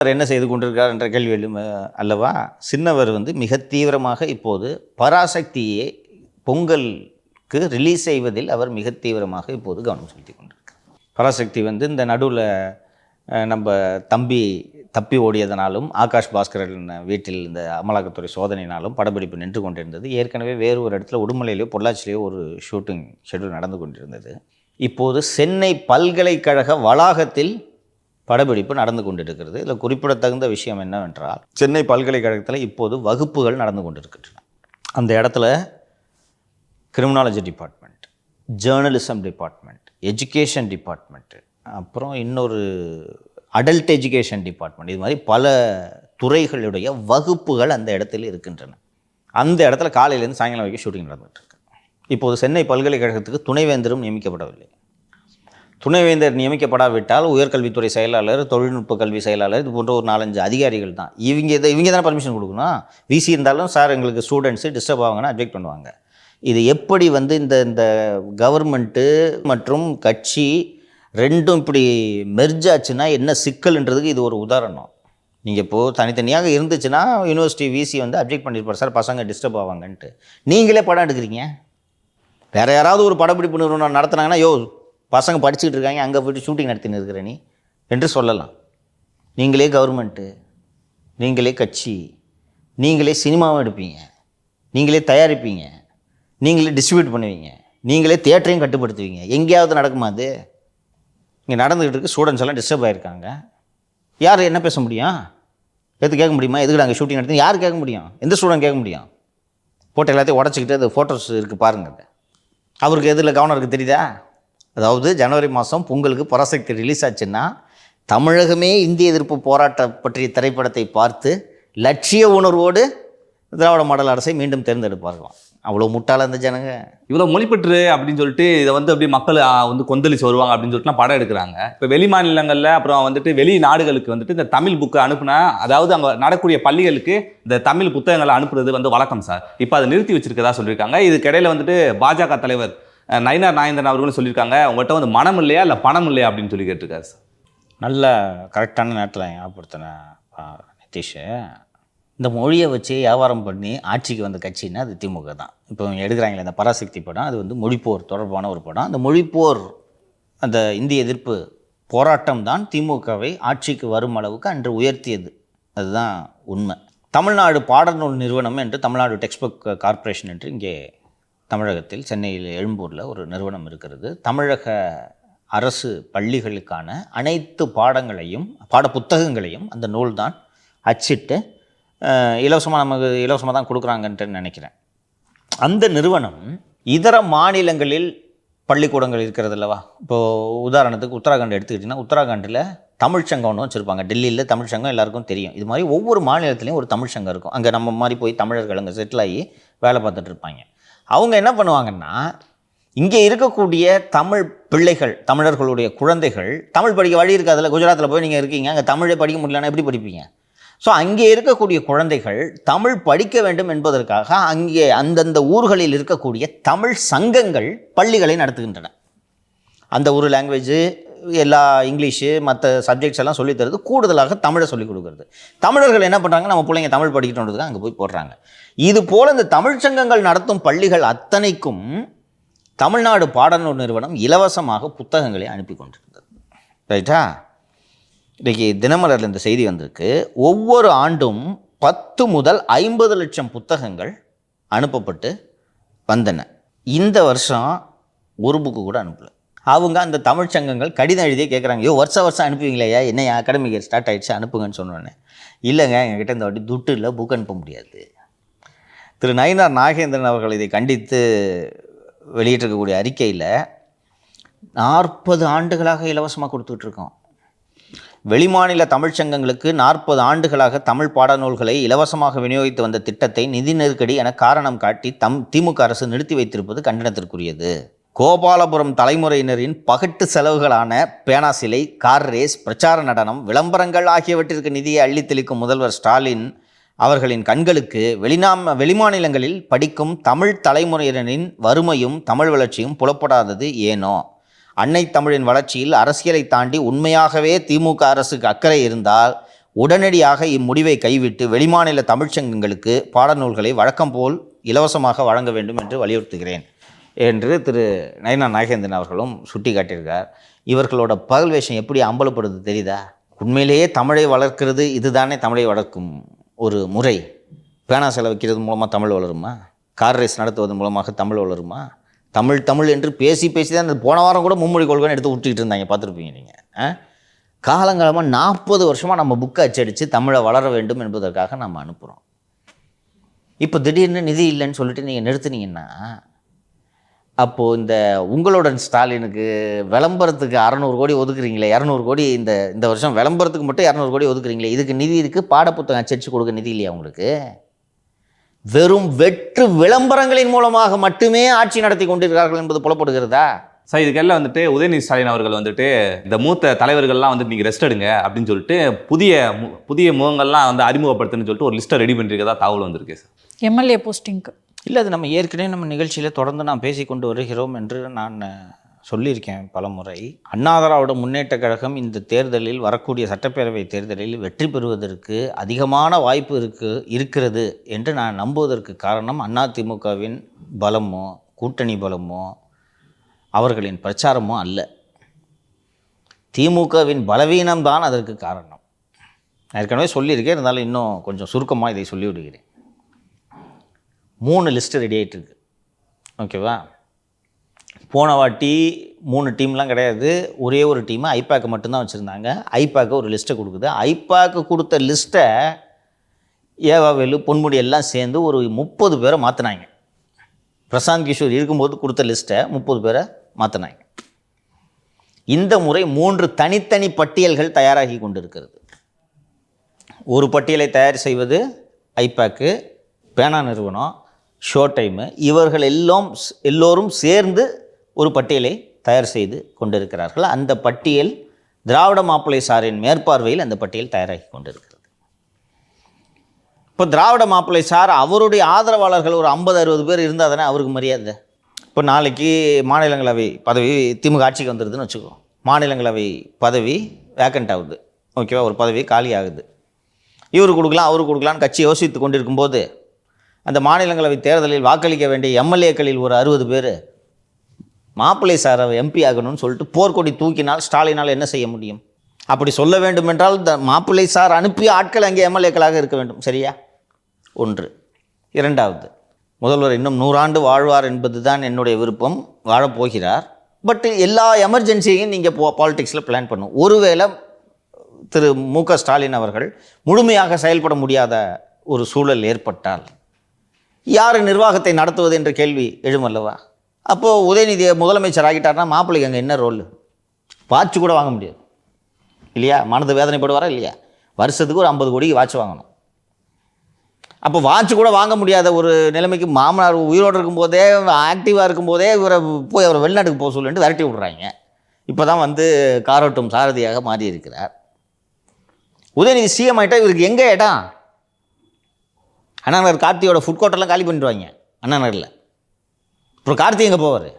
அவர் என்ன செய்து கொண்டிருக்கார் என்ற கேள்வி அல்லவா? சின்னவர் மிக தீவிரமாக இப்போது பராசக்தியை பொங்கலுக்கு ரிலீஸ் செய்வதில் அவர் மிக தீவிரமாக இப்போது கவனம் செலுத்தி கொண்டிருக்கார். பராசக்தி இந்த நடுவில் நம்ம தம்பி தப்பி ஓடியதனாலும் ஆகாஷ் பாஸ்கரன் வீட்டில் இந்த அமலாக்கத்துறை சோதனையினாலும் படப்பிடிப்பு நின்று கொண்டிருந்தது. ஏற்கனவே வேறு ஒரு இடத்துல உடுமலையிலேயோ பொள்ளாச்சிலேயோ ஒரு ஷூட்டிங் ஷெட்யூல் நடந்து கொண்டிருந்தது. இப்போது சென்னை பல்கலைக்கழக வளாகத்தில் படப்பிடிப்பு நடந்து கொண்டிருக்கிறது. இதில் குறிப்பிடத்தகுந்த விஷயம் என்னவென்றால், சென்னை பல்கலைக்கழகத்தில் இப்போது வகுப்புகள் நடந்து கொண்டிருக்கின்றன. அந்த இடத்துல criminology department, journalism department, education department, அப்புறம் இன்னொரு அடல்ட் எஜுகேஷன் டிபார்ட்மெண்ட், இது மாதிரி பல துறைகளுடைய வகுப்புகள் அந்த இடத்துல இருக்கின்றன. அந்த இடத்துல காலையிலேருந்து சாயங்காலம் வரைக்கும் ஷூட்டிங் நடந்துகிட்டு இருக்கு. இப்போது சென்னை பல்கலைக்கழகத்துக்கு துணைவேந்தரும் நியமிக்கப்படவில்லை. துணைவேந்தர் நியமிக்கப்படாவிட்டால் உயர்கல்வித்துறை செயலாளர், தொழில்நுட்ப கல்வி செயலாளர், இது போன்ற ஒரு 4-5 அதிகாரிகள் தான். இவங்க தானே பர்மிஷன் கொடுக்கணும். விசி இருந்தாலும் சார் எங்களுக்கு ஸ்டூடெண்ட்ஸு டிஸ்டர்ப் ஆவாங்கன்னா அப்ஜெக்ட் பண்ணுவாங்க. இது எப்படி இந்த கவர்மெண்ட்டு மற்றும் கட்சி ரெண்டும் இப்படி மெர்ஜ் ஆச்சுன்னா என்ன சிக்கல்ன்றதுக்கு இது ஒரு உதாரணம். நீங்கள் இப்போது தனித்தனியாக இருந்துச்சுன்னா யூனிவர்சிட்டி விசி அப்ஜெக்ட் பண்ணியிருப்பார், சார் பசங்க டிஸ்டர்ப் ஆவாங்கன்ட்டு. நீங்களே படம் எடுக்கிறீங்க. வேறு யாராவது ஒரு படப்பிடிப்பு நிறுவனம் நடத்துனாங்கன்னா, யோ பசங்க படிச்சுக்கிட்டு இருக்காங்க, அங்கே போய்ட்டு ஷூட்டிங் நடத்தின்னு இருக்கிற நீ என்று சொல்லலாம். நீங்களே கவர்மெண்ட்டு, நீங்களே கட்சி, நீங்களே சினிமாவும் எடுப்பீங்க, நீங்களே தயாரிப்பீங்க, நீங்களே டிஸ்ட்ரிபியூட் பண்ணுவீங்க, நீங்களே தியேட்டரையும் கட்டுப்படுத்துவீங்க. எங்கேயாவது நடக்குமா? அது இங்கே நடந்துக்கிட்டு இருக்கு. ஸ்டூடெண்ட்ஸ் எல்லாம் டிஸ்டர்ப் ஆகிருக்காங்க. யார் என்ன பேச முடியும்? எது கேட்க முடியுமா? எதுக்கு நாங்கள் ஷூட்டிங் நடத்தி யார் கேட்க முடியும்? எந்த ஸ்டூடெண்ட் கேட்க முடியும்? போட்டு எல்லாத்தையும் உடச்சிக்கிட்டு அது ஃபோட்டோஸ் இருக்குது பாருங்கள். அவருக்கு எதில் கவனம் இருக்குது தெரியுதா? அதாவது ஜனவரி மாதம் பொங்கலுக்கு பராசக்தி ரிலீஸ் ஆச்சுன்னா தமிழகமே இந்திய எதிர்ப்பு போராட்டம் பற்றிய திரைப்படத்தை பார்த்து லட்சிய உணர்வோடு திராவிட மாடல் அரசை மீண்டும் தேர்ந்தெடுப்பார்களாம். அவ்வளோ முட்டாள அந்த ஜனங்க. இவ்வளோ மொழிப்பற்று அப்படின்னு சொல்லிட்டு இதை அப்படியே மக்கள் கொந்தளிச்சு வருவாங்க அப்படின்னு சொல்லிட்டுலாம் படம் எடுக்கிறாங்க. இப்போ வெளி மாநிலங்களில் அப்புறம் வெளி நாடுகளுக்கு இந்த தமிழ் புக்கு அனுப்புனா, அதாவது அங்கே நடக்கூடிய பள்ளிகளுக்கு இந்த தமிழ் புத்தகங்களை அனுப்புறது வழக்கம் சார். இப்போ அதை நிறுத்தி வச்சிருக்கதா சொல்லியிருக்காங்க. இதுக்கிடையில் பாஜக தலைவர் நயினார் நாகேந்திரன் அவர்களும் சொல்லியிருக்காங்க, உங்கள்கிட்ட மனம் இல்லையா இல்லை பணம் இல்லையா அப்படின்னு சொல்லி கேட்டிருக்காரு சார். நல்ல கரெக்டான நேரத்தில் ஞாபகப்படுத்தினேன் நிதிஷ். இந்த மொழியை வச்சு வியாபாரம் பண்ணி ஆட்சிக்கு வந்த கட்சின்னா அது திமுக தான். இப்போ இவங்க எடுக்கிறாங்களே இந்த பராசக்தி படம், அது மொழிப்போர் தொடர்பான ஒரு படம். அந்த மொழிப்போர் அந்த இந்திய எதிர்ப்பு போராட்டம் தான் திமுகவை ஆட்சிக்கு வரும் அளவுக்கு அன்று உயர்த்தியது. அதுதான் உண்மை. தமிழ்நாடு பாடநூல் நிறுவனம் என்று, தமிழ்நாடு டெக்ஸ்ட் புக் கார்ப்பரேஷன் என்று இங்கே தமிழகத்தில் சென்னையில் எழும்பூரில் ஒரு நிறுவனம் இருக்கிறது. தமிழக அரசு பள்ளிகளுக்கான அனைத்து பாடங்களையும் புத்தகங்களையும் அந்த நூல் தான் அச்சிட்டு இலவசமாக தான் கொடுக்குறாங்கன்ட்டு நினைக்கிறேன். அந்த நிறுவனம் இதர மாநிலங்களில் பள்ளிக்கூடங்கள் இருக்கிறது அல்லவா? இப்போது உதாரணத்துக்கு உத்தராகண்ட் எடுத்துக்கிட்டிங்கன்னா, உத்தராகண்டில் தமிழ்ச்சங்கம் ஒன்று வச்சுருப்பாங்க. டெல்லியில் தமிழ்ச்சங்கம் எல்லாருக்கும் தெரியும். இது மாதிரி ஒவ்வொரு மாநிலத்துலேயும் ஒரு தமிழ்ச்சங்கம் இருக்கும். அங்கே நம்ம மாதிரி போய் தமிழர்கள் அங்கே செட்டில் ஆகி வேலை பார்த்துட்டு இருப்பாங்க. அவங்க என்ன பண்ணுவாங்கன்னா, இங்கே இருக்கக்கூடிய தமிழ் பிள்ளைகள், தமிழர்களுடைய குழந்தைகள் தமிழ் படிக்க வழி இருக்காதுல்ல. குஜராத்தில் போய் நீங்கள் இருக்கீங்க, அங்கே தமிழே படிக்க முடியலன்னா எப்படி படிப்பீங்க? ஸோ அங்கே இருக்கக்கூடிய குழந்தைகள் தமிழ் படிக்க வேண்டும் என்பதற்காக அங்கே அந்தந்த ஊர்களில் இருக்கக்கூடிய தமிழ் சங்கங்கள் பள்ளிகளை நடத்துகின்றன. அந்த ஒரு லாங்குவேஜ், எல்லா இங்கிலீஷு மற்ற சப்ஜெக்ட்ஸ் எல்லாம் சொல்லித்தரது, கூடுதலாக தமிழை சொல்லிக் கொடுக்குறது. தமிழர்கள் என்ன பண்ணுறாங்க, நம்ம பிள்ளைங்க தமிழ் படிக்கணுன்றதுக்கு அங்கே போய் போடுறாங்க. இது போல் இந்த தமிழ் சங்கங்கள் நடத்தும் பள்ளிகள் அத்தனைக்கும் தமிழ்நாடு பாடநூல் நிறுவனம் இலவசமாக புத்தகங்களை அனுப்பி கொண்டிருந்தது. ரைட்டா? இன்றைக்கி தினமலரில் இந்த செய்தி வந்திருக்கு. ஒவ்வொரு ஆண்டும் 10 முதல் 50 லட்சம் புத்தகங்கள் அனுப்பப்பட்டு வந்தன. இந்த வருஷம் ஒரு புக்கு கூட அனுப்பலை. அவங்க அந்த தமிழ்ச்சங்கங்கள் கடிதம் எழுதியே கேட்குறாங்க, வருஷம் அனுப்புவீங்களேயா, என்ன அகாடமிக் இயர் ஸ்டார்ட் ஆகிடுச்சு அனுப்புங்கன்னு சொன்னோன்னே, இல்லைங்க எங்ககிட்ட இந்த வாட்டி துட்டு இல்லை, புக் அனுப்ப முடியாது. திரு நயினார் நாகேந்திரன் அவர்கள் இதை கண்டித்து வெளியிட்டிருக்கக்கூடிய அறிக்கையில் 40 ஆண்டுகளாக இலவசமாக கொடுத்துட்ருக்கோம். வெளிமாநில தமிழ்ச்சங்கங்களுக்கு 40 ஆண்டுகளாக தமிழ் பாடநூல்களை இலவசமாக விநியோகித்து வந்த திட்டத்தை நிதி நெருக்கடி என காரணம் காட்டி திமுக அரசு நிறுத்தி வைத்திருப்பது கண்டனத்திற்குரியது. கோபாலபுரம் தலைமுறையினரின் பகட்டு செலவுகளான பேனா சிலை, கார் ரேஸ், பிரச்சார நடனம், விளம்பரங்கள் ஆகியவற்றிற்கு நிதியை அள்ளித்தெளிக்கும் முதல்வர் ஸ்டாலின் அவர்களின் கண்களுக்கு வெளிமாநிலங்களில் படிக்கும் தமிழ் தலைமுறையினரின் வறுமையும் தமிழ் வளர்ச்சியும் புலப்படாதது ஏனோ? அன்னை தமிழின் வளர்ச்சியில் அரசியலை தாண்டி உண்மையாகவே திமுக அரசுக்கு அக்கறை இருந்தால் உடனடியாக இம்முடிவை கைவிட்டு வெளிமாநில தமிழ்ச்சங்கங்களுக்கு பாடநூல்களை வழக்கம் போல் இலவசமாக வழங்க வேண்டும் என்று வலியுறுத்துகிறேன் என்று திரு நயனா நாகேந்திரன் அவர்களும் சுட்டி காட்டியிருக்கார். இவர்களோட பகல் வேஷம் எப்படி அம்பலப்படுது தெரியுதா? உண்மையிலேயே தமிழை வளர்க்கிறது இதுதானே தமிழை வளர்க்கும் ஒரு முறை. பேனா செலவிக்கிறது மூலமாக தமிழ் வளருமா? கார் ரேஸ் நடத்துவதன் மூலமாக தமிழ் வளருமா? தமிழ் தமிழ் என்று பேசி பேசி தான் போன வாரம் கூட மும்மொழி கொள்கைன்னு எடுத்து விட்டுக்கிட்டு இருந்தாங்க, பார்த்துருப்பீங்க நீங்கள். காலங்காலமாக 40 வருஷமாக நம்ம புக்கை அச்சடித்து தமிழை வளர வேண்டும் என்பதற்காக நம்ம அனுப்புகிறோம். இப்போ திடீர்னு நிதி இல்லைன்னு சொல்லிட்டு நீங்கள் நிறுத்துனீங்கன்னா, அப்போது இந்த உங்களுடன் ஸ்டாலினுக்கு விளம்பரத்துக்கு 600 கோடி ஒதுக்குறீங்களே, 200 கோடி இந்த வருஷம் விளம்பரத்துக்கு மட்டும் 200 கோடி ஒதுக்குறீங்களே, இதுக்கு நிதி இருக்குது. பாடப்புத்தகம் அச்சடித்து கொடுக்க நிதி இல்லையா உங்களுக்கு? வெறும் வெற்று விளம்பரங்களின் மூலமாக மட்டுமே ஆட்சி நடத்தி கொண்டிருக்கிறார்கள் என்பது புலப்படுகிறதா? சார் இதுக்கெல்லாம் வந்துட்டு உதயநிதி ஸ்டாலின் அவர்கள் வந்துட்டு இந்த மூத்த தலைவர்கள்லாம் வந்து நீங்கள் ரெஸ்ட் எடுங்க அப்படின்னு சொல்லிட்டு புதிய முகங்கள்லாம் வந்து அறிமுகப்படுத்துன்னு சொல்லிட்டு ஒரு லிஸ்ட்டை ரெடி பண்ணிருக்கதா தகவல் வந்திருக்கு சார். எம்எல்ஏ போஸ்டிங்க்கு இல்லை, அது நம்ம ஏற்கனவே நம்ம நிகழ்ச்சியில் தொடர்ந்து நாம் பேசி கொண்டு வருகிறோம் என்று நான் சொல்லியிருக்கேன் பல முறை. அண்ணா திராவிட முன்னேற்றக் கழகம் இந்த தேர்தலில், வரக்கூடிய சட்டப்பேரவை தேர்தலில் வெற்றி பெறுவதற்கு அதிகமான வாய்ப்பு இருக்கிறது என்று நான் நம்புவதற்கு காரணம் அதிமுகவின் பலமோ கூட்டணி பலமோ அவர்களின் பிரச்சாரமோ அல்ல. திமுகவின் பலவீனம்தான் அதற்கு காரணம். நான் ஏற்கனவே சொல்லியிருக்கேன், இருந்தாலும் இன்னும் கொஞ்சம் சுருக்கமாக இதை சொல்லிவிடுகிறேன். 3 லிஸ்ட்டு ரெடி ஆகிட்டுருக்கு, ஓகேவா? போன வாட்டி 3 டீம்லாம் கிடையாது, ஒரே ஒரு டீமு ஐபேக்கு மட்டும்தான் வச்சுருந்தாங்க. ஐபேக்கு ஒரு லிஸ்ட்டை கொடுக்குது. ஐபேக்கு கொடுத்த லிஸ்ட்டை ஏவாவேலு பொன்முடி எல்லாம் சேர்ந்து ஒரு 30 பேரை மாற்றினாங்க. பிரசாந்த் கிஷோர் இருக்கும்போது கொடுத்த லிஸ்ட்டை 30 பேரை மாற்றினாங்க. இந்த முறை 3 தனித்தனி பட்டியல்கள் தயாராகி கொண்டிருக்கிறது. ஒரு பட்டியலை தயார் செய்வது ஐபேக்கு, பேனா நிறுவனம், ஷோ டைமு, இவர்கள் எல்லோரும் சேர்ந்து ஒரு பட்டியலை தயார் செய்து கொண்டிருக்கிறார்கள். அந்த பட்டியல் திராவிட மாப்பிள்ளை சாரின் மேற்பார்வையில் அந்த பட்டியல் தயாராகி கொண்டிருக்கிறது. இப்போ திராவிட மாப்பிள்ளை சார் அவருடைய ஆதரவாளர்கள் ஒரு 50-60 பேர் இருந்தால் தானே அவருக்கு மரியாதை. இப்போ நாளைக்கு மாநிலங்களவை பதவி திமுக ஆட்சிக்கு வந்துடுதுன்னு வச்சுக்கோ. மாநிலங்களவை பதவி வேக்கண்ட் ஆகுது, ஓகேவா? ஒரு பதவி காலி ஆகுது. இவரு கொடுக்கலாம் அவரு கொடுக்கலான்னு கட்சி யோசித்து கொண்டிருக்கும்போது, அந்த மாநிலங்களவை தேர்தலில் வாக்களிக்க வேண்டிய எம்எல்ஏக்களில் ஒரு 60 பேர் மாப்பிள்ளை சார் எம்பி ஆகணும்னு சொல்லிட்டு போர்க்கொடி தூக்கினால் ஸ்டாலினால் என்ன செய்ய முடியும்? அப்படி சொல்ல வேண்டும் என்றால் இந்த மாப்பிள்ளை சார் அனுப்பிய ஆட்கள் அங்கே எம்எல்ஏக்களாக இருக்க வேண்டும், சரியா? ஒன்று. இரண்டாவது, முதல்வர் இன்னும் 100 ஆண்டு வாழ்வார் என்பது தான் என்னுடைய விருப்பம். வாழப்போகிறார். பட் எல்லா எமர்ஜென்சியையும் நீங்கள் பாலிடிக்ஸில் பிளான் பண்ணும். ஒருவேளை திரு மு.க. ஸ்டாலின் அவர்கள் முழுமையாக செயல்பட முடியாத ஒரு சூழல் ஏற்பட்டால் யார் நிர்வாகத்தை நடத்துவது என்ற கேள்வி எழுமல்லவா? அப்போது உதயநிதி முதலமைச்சர் ஆகிட்டார்னா மாப்பிள்ளைக்கு அங்கே என்ன ரோல்? வாட்ச் கூட வாங்க முடியாது இல்லையா? மனது வேதனைப்படுவாரா இல்லையா? வருஷத்துக்கு ஒரு 50 கோடிக்கு வாட்ச் வாங்கணும். அப்போ வாட்ச் கூட வாங்க முடியாத ஒரு நிலைமைக்கு மாமனார் உயிரோடு இருக்கும்போதே, ஆக்டிவாக இருக்கும்போதே இவரை போய் அவரை வெளிநாட்டுக்கு போக சொல்லிட்டு விரட்டி விட்றாங்க. இப்போ தான் வந்து காரோட்டும் சாரதியாக மாறி இருக்கிறார். உதயநிதி சிஎம் ஆகிட்டா இவருக்கு எங்கே இடம்? அண்ணா நகர் கார்த்தியோட ஃபுட் கோர்ட்டெல்லாம் காலி பண்ணிடுவாங்க அண்ணா நகரில். அப்புறம் கார்த்தி எங்கே போவார்?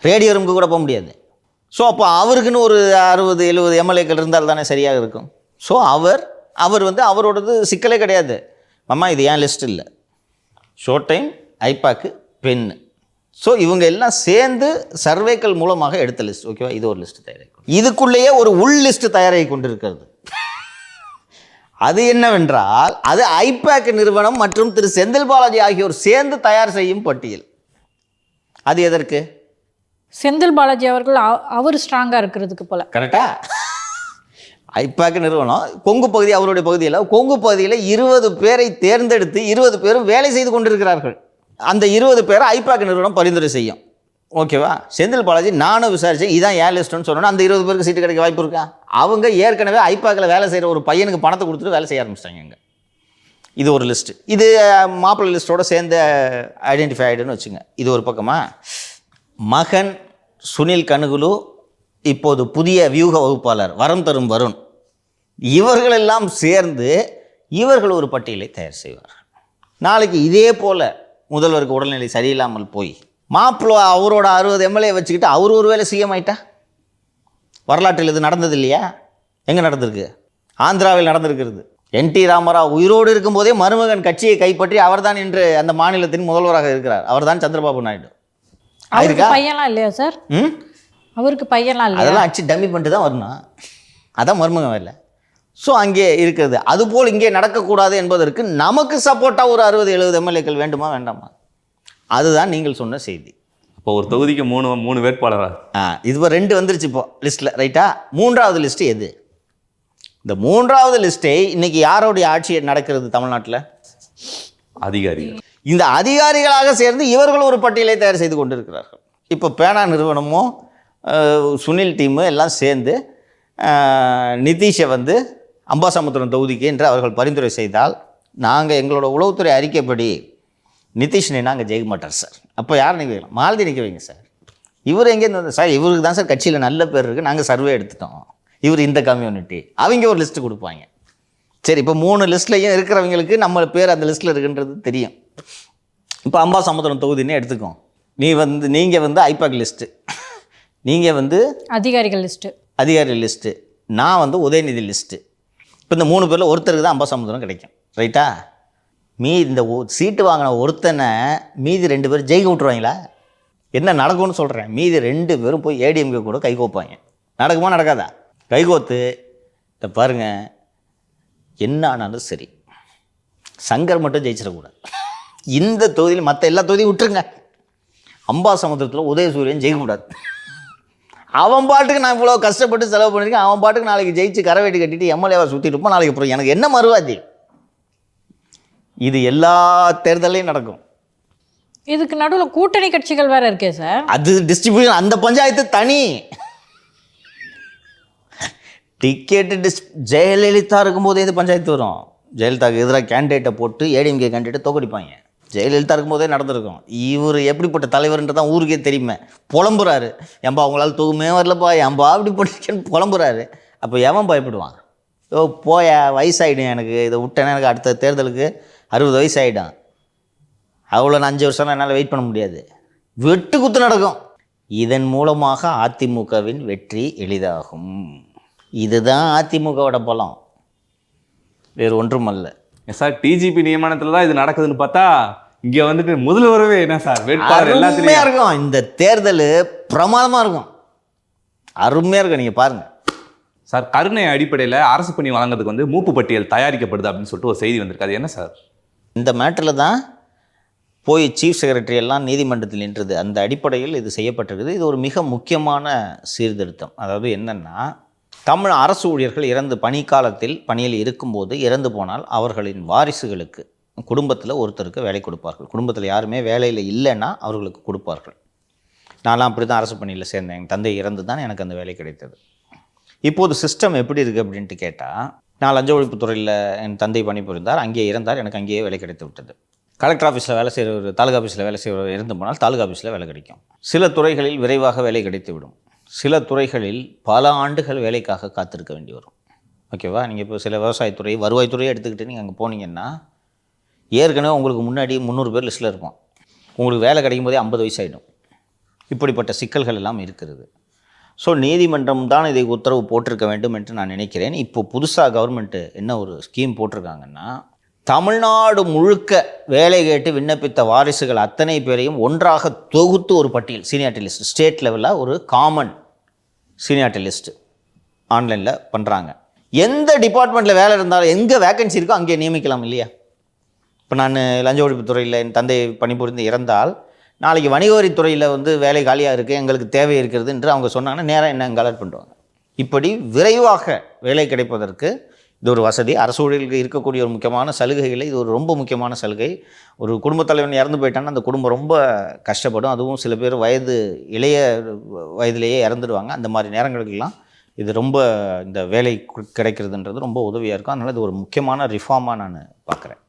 ரேடியோ ரூமுக்கு கூட போக முடியாது. ஸோ அப்போ அவருக்குன்னு ஒரு 60-70 எம்எல்ஏக்கள் இருந்தால் தானே சரியாக இருக்கும். ஸோ அவர் வந்து அவரோடது சிக்கலே கிடையாது. அம்மா இது ஏன் லிஸ்ட் இல்லை, ஷோ டைம், ஐபேக்கு, பென்னு. ஸோ இவங்க எல்லாம் சேர்ந்து சர்வேக்கள் மூலமாக எடுத்த லிஸ்ட், ஓகேவா? இது ஒரு லிஸ்ட் தயாராகி, இதுக்குள்ளேயே ஒரு உள் லிஸ்ட் தயாராகி கொண்டிருக்கிறது. அது என்னவென்றால், அது ஐபேக் நிறுவனம் மற்றும் திரு செந்தில் பாலாஜி ஆகியோர் சேர்ந்து தயார் செய்யும் பட்டியல். அது எதற்கு? செந்தில் பாலாஜி அவர்கள் அவர் ஸ்ட்ராங்காக இருக்கிறதுக்கு போல. கரெக்டா? ஐபேக் நிறுவனம் கொங்கு பகுதி அவருடைய பகுதியில், கொங்கு பகுதியில் 20 பேரை தேர்ந்தெடுத்து 20 பேரும் வேலை செய்து கொண்டிருக்கிறார்கள். அந்த 20 பேரை ஐபேக் நிறுவனம் பரிந்துரை செய்யும், ஓகேவா? செந்தில் பாலாஜி நானும் விசாரித்தேன், இதான் ஏன் லிஸ்ட்டுன்னு சொன்னோன்னா அந்த 20 பேருக்கு சீட்டு கிடைக்க வாய்ப்பு இருக்கா? அவங்க ஏற்கனவே ஐபேக்கில் வேலை செய்கிற ஒரு பையனுக்கு பணத்தை கொடுத்துட்டு வேலை செய்ய ஆரம்பிச்சிட்டாங்க அங்கே. இது ஒரு லிஸ்ட்டு. இது மாப்பிள்ளை லிஸ்ட்டோடு சேர்ந்து ஐடென்டிஃபை ஆகிடுன்னு வச்சுங்க. இது ஒரு பக்கமாக. மகன் சுனில் கனுகுலு, இப்போது புதிய வியூக வகுப்பாளர் வரம் தரும் வருண், இவர்களெல்லாம் சேர்ந்து இவர்கள் ஒரு பட்டியலை தயார் செய்வார்கள். நாளைக்கு இதே போல் முதல்வருக்கு உடல்நிலை சரியில்லாமல் போய் மாப்பிள்ளை அவரோட 60 எம்எல்ஏ வச்சுக்கிட்டு அவர் ஒரு வேளை சிஎம் ஆகிட்டா? வரலாற்றில் இது நடந்தது இல்லையா? எங்கே நடந்திருக்கு? ஆந்திராவில் நடந்திருக்கிறது. என்.டி. ராமராவ் உயிரோடு இருக்கும்போதே மருமகன் கட்சியை கைப்பற்றி அவர்தான் இன்று அந்த மாநிலத்தின் முதல்வராக இருக்கிறார். அவர்தான் சந்திரபாபு நாயுடு. அவருக்கு பையன்லாம் இல்லையா சார்? அவருக்கு பையன்லாம் இல்லையா? அதெல்லாம் அடிச்சு டம்மி பண்ணிட்டு தான் வரணும். அதான் மருமகன் இல்லை. ஸோ அங்கே இருக்கிறது. அதுபோல் இங்கே நடக்கக்கூடாது என்பதற்கு நமக்கு சப்போர்ட்டாக ஒரு 60-70 எம்எல்ஏக்கள் வேண்டுமா வேண்டாமா? அதுதான் நீங்கள் சொன்ன செய்தி. இப்போ ஒரு தொகுதிக்கு மூணு வேட்பாளரா? இது 2 வந்துருச்சு இப்போ லிஸ்ட்டில், ரைட்டா? 3வது லிஸ்ட்டு எது? இந்த 3வது லிஸ்ட்டை இன்னைக்கு யாரோடைய ஆட்சி நடக்கிறது தமிழ்நாட்டில்? அதிகாரிகள். இந்த அதிகாரிகளாக சேர்ந்து இவர்கள் ஒரு பட்டியலை தயார் செய்து கொண்டிருக்கிறார்கள். இப்போ பேனா நிறுவனமும் சுனில் டீமு எல்லாம் சேர்ந்து நிதிஷை வந்து அம்பாசமுத்திரம் தொகுதிக்கு என்று அவர்கள் பரிந்துரை செய்தால், நாங்கள் எங்களோட உளவுத்துறை அறிக்கைப்படி நிதிஷ்னை நாங்கள் ஜெயிக்க மாட்டார் சார். அப்போ யார் நிற்க வைக்கலாம்? மாலதி நிற்க வைங்க சார். இவர் எங்கேருந்து வந்து சார்? இவருக்கு தான் சார் கட்சியில் நல்ல பேர் இருக்குது, நாங்கள் சர்வே எடுத்துட்டோம், இவர் இந்த கம்யூனிட்டி, அவங்க ஒரு லிஸ்ட்டு கொடுப்பாங்க. சரி, இப்போ 3 லிஸ்ட்லையும் இருக்கிறவங்களுக்கு நம்ம பேர் அந்த லிஸ்ட்டில் இருக்குன்றது தெரியும். இப்போ அம்பாசமுத்திரம் தொகுதின்னு எடுத்துக்கோம். நீங்கள் வந்து ஐபாக் லிஸ்ட்டு, நீங்கள் வந்து அதிகாரிகள் லிஸ்ட்டு, அதிகாரி லிஸ்ட்டு, நான் வந்து உதயநிதி லிஸ்ட்டு. இப்போ இந்த 3 பேரில் ஒருத்தருக்கு தான் அம்பாசமுத்திரம் கிடைக்கும், ரைட்டா? இந்த சீட்டு வாங்கின ஒருத்தனை மீதி 2 பேர் ஜெயிக்க விட்டுருவாங்களா? என்ன நடக்கும்னு சொல்கிறேன். மீதி 2 பேரும் போய் ஏடிஎம்கே கூட கைகோப்பாங்க. நடக்குமா நடக்காதா? கைகோத்து இதை பாருங்கள், என்ன ஆனாலும் சரி சங்கர் மட்டும் ஜெயிச்சிடக்கூடாது. இந்த தொகுதியில் மற்ற எல்லா தொகுதியும் விட்டுருங்க. அம்பாசமுத்திரத்தில் உதயசூரியன் ஜெயிக்கக்கூடாது. அவன் பாட்டுக்கு நான் இவ்வளோ கஷ்டப்பட்டு செலவு பண்ணியிருக்கேன், அவன் பாட்டுக்கு நாளைக்கு ஜெயிச்சு கரவேட்டி கட்டிட்டு எம்எல்ஏவை சுற்றிட்டு இருப்போம். நாளைக்கு அப்புறம் எனக்கு என்ன மறுவாதி? இது எல்லா தேர்தலையும் நடக்கும். இதுக்கு நடுவில் கூட்டணி கட்சிகள் வேற இருக்கே சார். அது டிஸ்ட்ரிபியூஷன், அந்த பஞ்சாயத்து தனி. டிக்கெட்டு ஜெயலலிதா இருக்கும்போதே இது பஞ்சாயத்து வரும். ஜெயலலிதாவுக்கு எதிராக கேண்டிடேட்டை போட்டு ஏடிஎம்கே கேண்டிடேட்டை தோக்கடிப்பாங்க. ஜெயலலிதா இருக்கும்போதே நடந்திருக்கும். இவர் எப்படிப்பட்ட தலைவர்ன்றதான் ஊருக்கே தெரியுமே. புலம்புறாரு, ஏன்பா அவங்களால தூக்கமே வரலப்பா, ஏன்பா அப்படி போட்டுக்கேன்னு புலம்புறாரு. அப்போ எவன் பயப்படுவான்? போய வயசாகிடும், எனக்கு இதை விட்டேன்னா எனக்கு அடுத்த தேர்தலுக்கு 60 வயசு ஆகிடும், அவ்வளோ 5 வருஷம் என்னால் வெயிட் பண்ண முடியாது. வெட்டு குத்து நடக்கும். இதன் மூலமாக அதிமுகவின் வெற்றி எளிதாகும். இதுதான் அதிமுகவோட பலம், வேறு ஒன்றும் அல்ல. சார், டிஜிபி நியமனத்தில் தான் இது நடக்குதுன்னு பார்த்தா இங்கே வந்துட்டு முதல்வரவே என்ன சார் வேட்பாளர் எல்லாத்துலையும் இருக்கும். இந்த தேர்தல் பிரமாதமாக இருக்கும், அருமையாக இருக்கும். நீங்கள் பாருங்கள் சார். கருணை அடிப்படையில் அரசு பணி வழங்குறதுக்கு வந்து மூப்பு பட்டியல் தயாரிக்கப்படுது அப்படின்னு சொல்லிட்டு ஒரு செய்தி வந்திருக்கு. அது என்ன சார்? இந்த மேட்டரில் தான் போய் சீஃப் செக்ரட்டரி எல்லாம் நீதிமன்றத்தில் நின்றது. அந்த அடிப்படையில் இது செய்யப்பட்டிருக்குது. இது ஒரு மிக முக்கியமான சீர்திருத்தம். அதாவது என்னென்னா, தமிழ் அரசு ஊழியர்கள் இறந்து பணிக்காலத்தில் பணியில் இருக்கும்போது இறந்து போனால் அவர்களின் வாரிசுகளுக்கு குடும்பத்தில் ஒருத்தருக்கு வேலை கொடுப்பார்கள். குடும்பத்தில் யாருமே வேலையில் இல்லைன்னா அவர்களுக்கு கொடுப்பார்கள். நான்லாம் அப்படி தான் அரசு பணியில் சேர்ந்தேன். என் தந்தை இறந்து தான் எனக்கு அந்த வேலை கிடைத்தது. இப்போது சிஸ்டம் எப்படி இருக்குது அப்படின்ட்டு கேட்டால், நான் லஞ்ச ஒழிப்புத்துறையில் என் தந்தை பணிபுரிந்தார், அங்கேயே இறந்தார், எனக்கு அங்கேயே வேலை கிடைத்து விட்டது. கலெக்டர் ஆஃபீஸில் வேலை செய்கிறவர், தாலுகா ஆஃபீஸில் வேலை செய்கிறவர் இறந்து போனால் தாலுகா ஆஃபீஸில் வேலை கிடைக்கும். சில துறைகளில் விரைவாக வேலை கிடைத்துவிடும், சில துறைகளில் பல ஆண்டுகள் வேலைக்காக காத்திருக்க வேண்டி வரும். ஓகேவா? நீங்கள் இப்போ சில விவசாயத்துறை, வருவாய்த்துறையை எடுத்துக்கிட்டு நீங்கள் அங்கே போனீங்கன்னா, ஏற்கனவே உங்களுக்கு முன்னாடி 300 பேர் லிஸ்ட்டில் இருப்போம். உங்களுக்கு வேலை கிடைக்கும் போதே 50 வயசு ஆகிடும். இப்படிப்பட்ட சிக்கல்கள் எல்லாம் இருக்கிறது. ஸோ நீதிமன்றம் தான் இதை உத்தரவு போட்டிருக்க வேண்டும் என்று நான் நினைக்கிறேன். இப்போ புதுசாக கவர்மெண்ட்டு என்ன ஒரு ஸ்கீம் போட்டிருக்காங்கன்னா, தமிழ்நாடு முழுக்க வேலை கேட்டு விண்ணப்பித்த வாரிசுகள் அத்தனை பேரையும் ஒன்றாக தொகுத்து ஒரு பட்டியல், சீனியாரிட்டி லிஸ்ட், ஸ்டேட் லெவலில் ஒரு காமன் சீனியாரிட்டி லிஸ்ட்டு ஆன்லைனில் பண்ணுறாங்க. எந்த டிபார்ட்மெண்ட்டில் வேலை இருந்தாலும், எங்கே வேக்கன்சி இருக்கோ அங்கே நியமிக்கலாம் இல்லையா? இப்போ நான் லஞ்ச ஒழிப்புத்துறையில் என் தந்தை பணிபுரிந்து இறந்தால், நாளைக்கு வணிக வரித்துறையில் வந்து வேலை காலியாக இருக்குது, எங்களுக்கு தேவை இருக்கிறது என்று அவங்க சொன்னாங்கன்னா நேராக என்ன அலர்ட் பண்ணுவாங்க. இப்படி விரைவாக வேலை கிடைப்பதற்கு இது ஒரு வசதி. அரசு ஊழியர்களுக்கு இருக்கக்கூடிய ஒரு முக்கியமான சலுகைகளை இது ஒரு ரொம்ப முக்கியமான சலுகை. ஒரு குடும்பத் தலைவன் இறந்து போயிட்டான்னா அந்த குடும்பம் ரொம்ப கஷ்டப்படும். அதுவும் சில பேர் இளைய வயதிலேயே இறந்துடுவாங்க. அந்த மாதிரி நேரங்களுக்கெல்லாம் இது ரொம்ப, இந்த வேலை கிடைக்கிறதுன்றது ரொம்ப உதவியாக இருக்கும். அதனால் இது ஒரு முக்கியமான ரிஃபார்மாக நான் பார்க்குறேன்.